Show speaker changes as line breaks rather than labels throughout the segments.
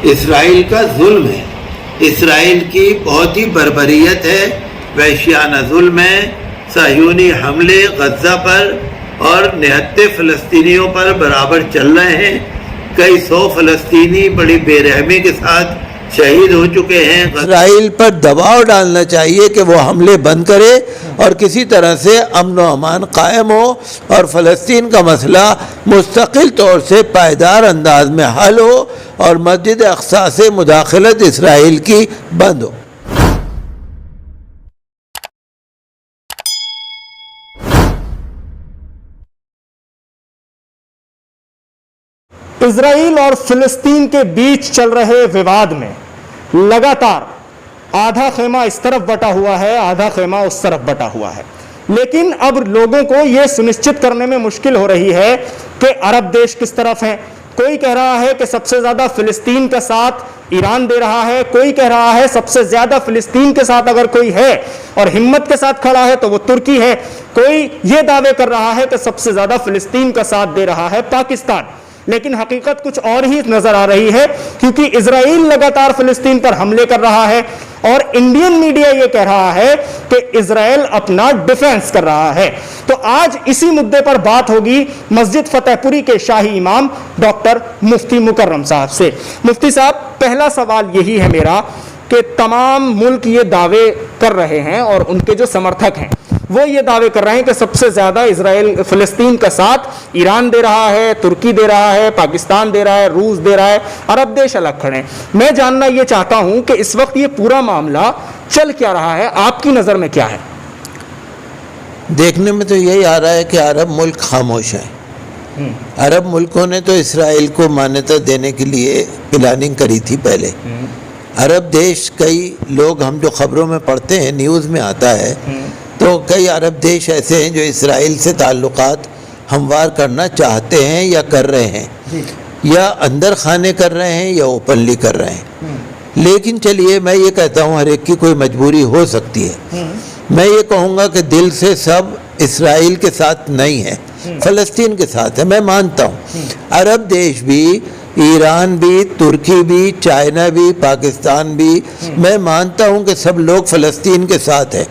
اسرائیل کا ظلم ہے، اسرائیل کی بہت ہی بربریت ہے، وحشیانہ ظلم ہے، صہیونی حملے غزہ پر اور نہتے فلسطینیوں پر برابر چل رہے ہیں۔ کئی سو فلسطینی بڑی بے رحمی کے ساتھ شہید ہو چکے ہیں۔
اسرائیل پر دباؤ ڈالنا چاہیے کہ وہ حملے بند کرے اور کسی طرح سے امن و امان قائم ہو اور فلسطین کا مسئلہ مستقل طور سے پائیدار انداز میں حل ہو اور مسجد اقصی سے مداخلت اسرائیل کی بند ہو۔
اسرائیل اور فلسطین کے بیچ چل رہے وواد میں لگاتار آدھا خیمہ اس طرف بٹا ہوا ہے، آدھا خیمہ اس طرف بٹا ہوا ہے، لیکن اب لوگوں کو یہ سنشچت کرنے میں مشکل ہو رہی ہے کہ عرب دیش کس طرف ہیں۔ کوئی کہہ رہا ہے کہ سب سے زیادہ فلسطین کا ساتھ ایران دے رہا ہے، کوئی کہہ رہا ہے سب سے زیادہ فلسطین کے ساتھ اگر کوئی ہے اور ہمت کے ساتھ کھڑا ہے تو وہ ترکی ہے، کوئی یہ دعوے کر رہا ہے کہ سب سے زیادہ فلسطین کا ساتھ دے رہا ہے پاکستان، لیکن حقیقت کچھ اور ہی نظر آ رہی ہے، کیونکہ اسرائیل لگاتار فلسطین پر حملے کر رہا ہے اور انڈین میڈیا یہ کہہ رہا ہے کہ اسرائیل اپنا ڈیفنس کر رہا ہے۔ تو آج اسی مدے پر بات ہوگی مسجد فتح پوری کے شاہی امام ڈاکٹر مفتی مکرم صاحب سے۔ مفتی صاحب، پہلا سوال یہی ہے میرا کہ تمام ملک یہ دعوے کر رہے ہیں اور ان کے جو سمرتھک ہیں وہ یہ دعوے کر رہے ہیں کہ سب سے زیادہ اسرائیل فلسطین کا ساتھ ایران دے رہا ہے، ترکی دے رہا ہے، پاکستان دے رہا ہے، روس دے رہا ہے، عرب دیش الگ کھڑے ہیں۔ میں جاننا یہ چاہتا ہوں کہ اس وقت یہ پورا معاملہ چل کیا رہا ہے، آپ کی نظر میں کیا ہے؟
دیکھنے میں تو یہی آ رہا ہے کہ عرب ملک خاموش ہیں۔ عرب ملکوں نے تو اسرائیل کو مانیتا دینے کے لیے پلاننگ کری تھی پہلے۔ عرب دیش، کئی لوگ ہم جو خبروں میں پڑھتے ہیں، نیوز میں آتا ہے، تو کئی عرب دیش ایسے ہیں جو اسرائیل سے تعلقات ہموار کرنا چاہتے ہیں یا کر رہے ہیں، یا اندر خانے کر رہے ہیں یا اوپنلی کر رہے ہیں۔ لیکن چلیے، میں یہ کہتا ہوں ہر ایک کی کوئی مجبوری ہو سکتی ہے۔ میں یہ کہوں گا کہ دل سے سب اسرائیل کے ساتھ نہیں ہے، فلسطین کے ساتھ ہے، میں مانتا ہوں۔ عرب دیش بھی، ایران بھی، ترکی بھی، چائنا بھی، پاکستان بھی، میں مانتا ہوں کہ سب لوگ فلسطین کے ساتھ ہیں،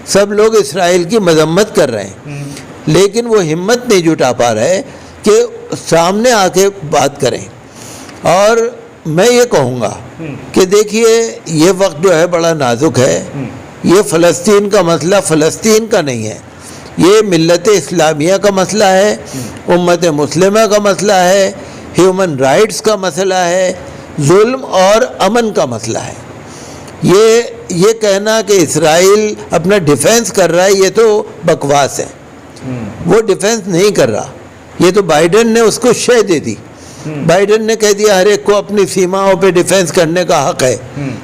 سب لوگ اسرائیل کی مذمت کر رہے ہیں، لیکن وہ ہمت نہیں جٹا پا رہے کہ سامنے آ کے بات کریں۔ اور میں یہ کہوں گا کہ دیکھیے، یہ وقت جو ہے بڑا نازک ہے۔ یہ فلسطین کا مسئلہ فلسطین کا نہیں ہے، یہ ملت اسلامیہ کا مسئلہ ہے، امت مسلمہ کا مسئلہ ہے، ہیومن رائٹس کا مسئلہ ہے، ظلم اور امن کا مسئلہ ہے۔ یہ کہنا کہ اسرائیل اپنا ڈیفنس کر رہا ہے، یہ تو بکواس ہے۔ وہ ڈیفنس نہیں کر رہا، یہ تو بائیڈن نے اس کو شے دے دی۔ بائیڈن نے کہہ دیا ہر ایک کو اپنی سیماؤں پہ ڈیفنس کرنے کا حق ہے،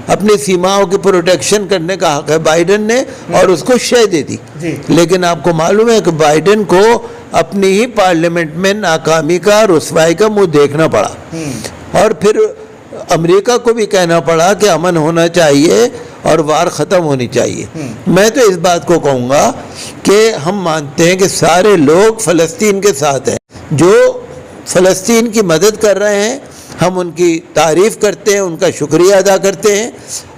اپنی سیماؤں کی پروٹیکشن کرنے کا حق ہے، بائیڈن نے، اور اس کو شے دے دی۔ لیکن آپ کو معلوم ہے کہ بائیڈن کو اپنی ہی پارلیمنٹ میں ناکامی کا، رسوائی کا منہ دیکھنا پڑا، اور پھر امریکہ کو بھی کہنا پڑا کہ امن ہونا چاہیے اور وار ختم ہونی چاہیے۔ میں تو اس بات کو کہوں گا کہ ہم مانتے ہیں کہ سارے لوگ فلسطین کے ساتھ ہیں، جو فلسطین کی مدد کر رہے ہیں، ہم ان کی تعریف کرتے ہیں، ان کا شکریہ ادا کرتے ہیں،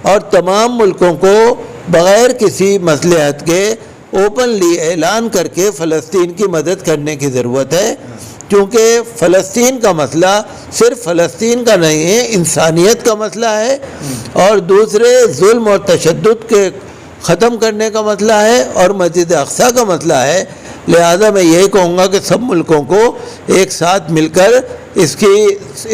اور تمام ملکوں کو بغیر کسی مصلحت کے اوپنلی اعلان کر کے فلسطین کی مدد کرنے کی ضرورت ہے، کیونکہ فلسطین کا مسئلہ صرف فلسطین کا نہیں ہے، انسانیت کا مسئلہ ہے، اور دوسرے ظلم اور تشدد کے ختم کرنے کا مسئلہ ہے، اور مسجد اقصی کا مسئلہ ہے۔ لہذا میں یہی کہوں گا کہ سب ملکوں کو ایک ساتھ مل کر اس کی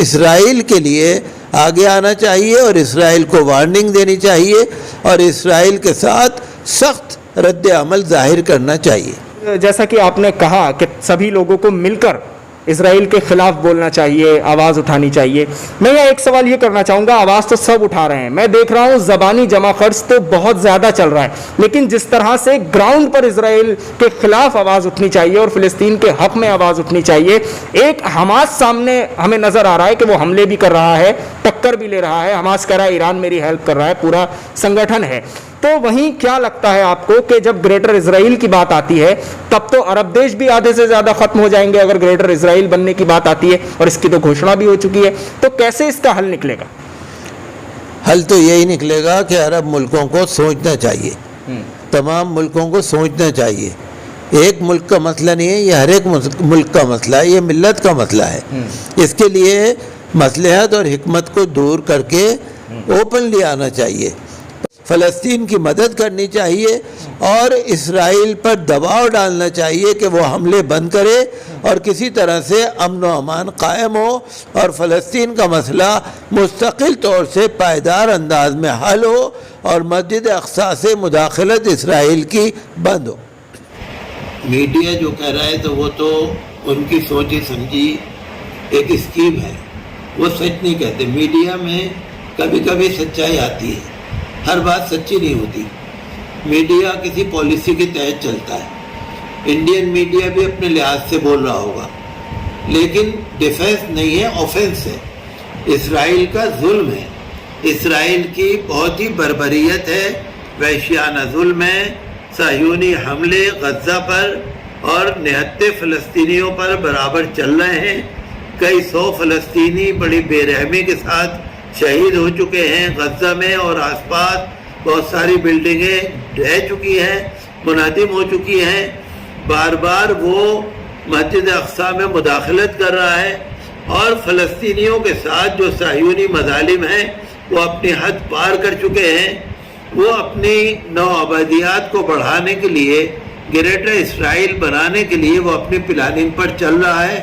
اسرائیل کے لیے آگے آنا چاہیے، اور اسرائیل کو وارننگ دینی چاہیے، اور اسرائیل کے ساتھ سخت رد عمل ظاہر کرنا چاہیے۔
جیسا کہ آپ نے کہا کہ سبھی لوگوں کو مل کر اسرائیل کے خلاف بولنا چاہیے، آواز اٹھانی چاہیے۔ میں یہ ایک سوال یہ کرنا چاہوں گا، آواز تو سب اٹھا رہے ہیں، میں دیکھ رہا ہوں زبانی جمع خرچ تو بہت زیادہ چل رہا ہے، لیکن جس طرح سے گراؤنڈ پر اسرائیل کے خلاف آواز اٹھنی چاہیے اور فلسطین کے حق میں آواز اٹھنی چاہیے، ایک حماس سامنے ہمیں نظر آ رہا ہے کہ وہ حملے بھی کر رہا ہے، ٹکر بھی لے رہا ہے، حماس کہہ رہا ہے ایران میری ہیلپ کر رہا ہے، پورا سنگٹھن ہے۔ تو وہیں کیا لگتا ہے آپ کو کہ جب گریٹر اسرائیل کی بات آتی ہے تب تو عرب دیش بھی آدھے سے زیادہ ختم ہو جائیں گے اگر گریٹر اسرائیل بننے کی بات آتی ہے، اور اس کی تو گھوشنا بھی ہو چکی ہے، تو کیسے اس کا حل نکلے گا؟
حل تو یہی نکلے گا کہ عرب ملکوں کو سوچنا چاہیے، تمام ملکوں کو سوچنا چاہیے. ایک ملک کا مسئلہ نہیں ہے، یہ ہر ایک ملک کا مسئلہ ہے، یہ ملت کا مسئلہ ہے. اس کے لیے مصلحت اور حکمت کو دور کر کے اوپنلی آنا چاہیے. فلسطین کی مدد کرنی چاہیے اور اسرائیل پر دباؤ ڈالنا چاہیے کہ وہ حملے بند کرے اور کسی طرح سے امن و امان قائم ہو اور فلسطین کا مسئلہ مستقل طور سے پائیدار انداز میں حل ہو اور مسجد اقصی سے مداخلت اسرائیل کی بند ہو.
میڈیا جو کہہ رہا ہے تو وہ تو ان کی سوچی سمجھی ایک اسکیم ہے، وہ سچ نہیں کہتے. میڈیا میں کبھی کبھی سچائی آتی ہے، ہر بات سچی نہیں ہوتی. میڈیا کسی پالیسی کے تحت چلتا ہے. انڈین میڈیا بھی اپنے لحاظ سے بول رہا ہوگا، لیکن ڈیفینس نہیں ہے، آفینس ہے. اسرائیل کا ظلم ہے، اسرائیل کی بہت ہی بربریت ہے، وحشیانہ ظلم ہے. صہیونی حملے غزہ پر اور نہتے فلسطینیوں پر برابر چل رہے ہیں. کئی سو فلسطینی بڑی بے رحمی کے ساتھ شہید ہو چکے ہیں. غزہ میں اور آس پاس بہت ساری بلڈنگیں ڈھہ چکی ہیں، منہدم ہو چکی ہیں. بار بار وہ مسجد اقصی میں مداخلت کر رہا ہے اور فلسطینیوں کے ساتھ جو صہیونی مظالم ہیں وہ اپنی حد پار کر چکے ہیں. وہ اپنی نو آبادیات کو بڑھانے کے لیے، گریٹر اسرائیل بنانے کے لیے وہ اپنی پلاننگ پر چل رہا ہے.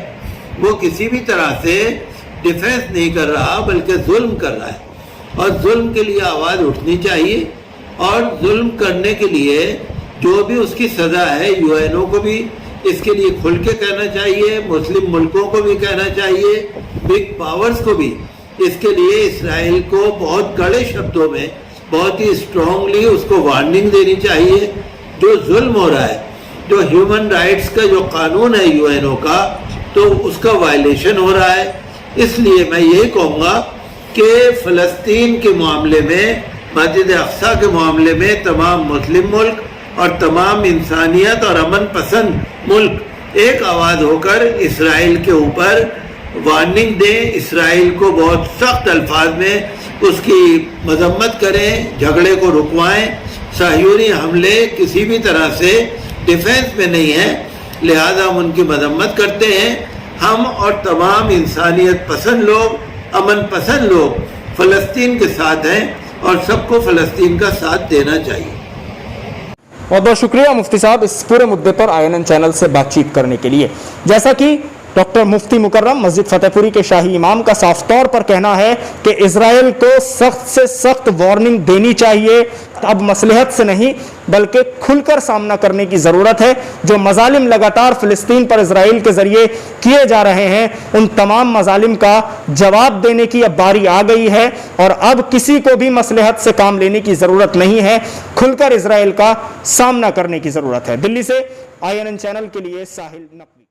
وہ کسی بھی طرح سے ڈیفینس نہیں کر رہا بلکہ ظلم کر رہا ہے، اور ظلم کے لیے آواز اٹھنی چاہیے. اور ظلم کرنے کے لیے جو بھی اس کی سزا ہے، یو این او کو بھی اس کے لیے کھل کے کہنا چاہیے، مسلم ملکوں کو بھی کہنا چاہیے، بگ پاورز کو بھی اس کے لیے اسرائیل کو بہت کڑے شبدوں میں، بہت ہی اسٹرانگلی اس کو وارننگ دینی چاہیے. جو ظلم ہو رہا ہے، جو ہیومن رائٹس کا جو قانون ہے یو این او کا، تو اس کا وائلیشن ہو رہا ہے. اس لیے میں یہی کہوں گا کہ فلسطین کے معاملے میں، مسجد اقصی کے معاملے میں تمام مسلم ملک اور تمام انسانیت اور امن پسند ملک ایک آواز ہو کر اسرائیل کے اوپر وارننگ دیں، اسرائیل کو بہت سخت الفاظ میں اس کی مذمت کریں، جھگڑے کو رکوائیں. صہیونی حملے کسی بھی طرح سے ڈیفینس میں نہیں ہیں، لہذا ہم ان کی مذمت کرتے ہیں. ہم اور تمام انسانیت پسند لوگ، امن پسند لوگ فلسطین کے ساتھ ہیں اور سب کو فلسطین کا ساتھ دینا چاہیے.
بہت بہت شکریہ مفتی صاحب اس پورے مدعے پر INN چینل سے بات چیت کرنے کے لیے. جیسا کہ ڈاکٹر مفتی مکرم مسجد فتح پوری کے شاہی امام کا صاف طور پر کہنا ہے کہ اسرائیل کو سخت سے سخت وارننگ دینی چاہیے. اب مصلحت سے نہیں بلکہ کھل کر سامنا کرنے کی ضرورت ہے. جو مظالم لگاتار فلسطین پر اسرائیل کے ذریعے کیے جا رہے ہیں، ان تمام مظالم کا جواب دینے کی اب باری آ گئی ہے اور اب کسی کو بھی مصلحت سے کام لینے کی ضرورت نہیں ہے، کھل کر اسرائیل کا سامنا کرنے کی ضرورت ہے. دلی سے INN چینل کے لیے ساحل نقوی.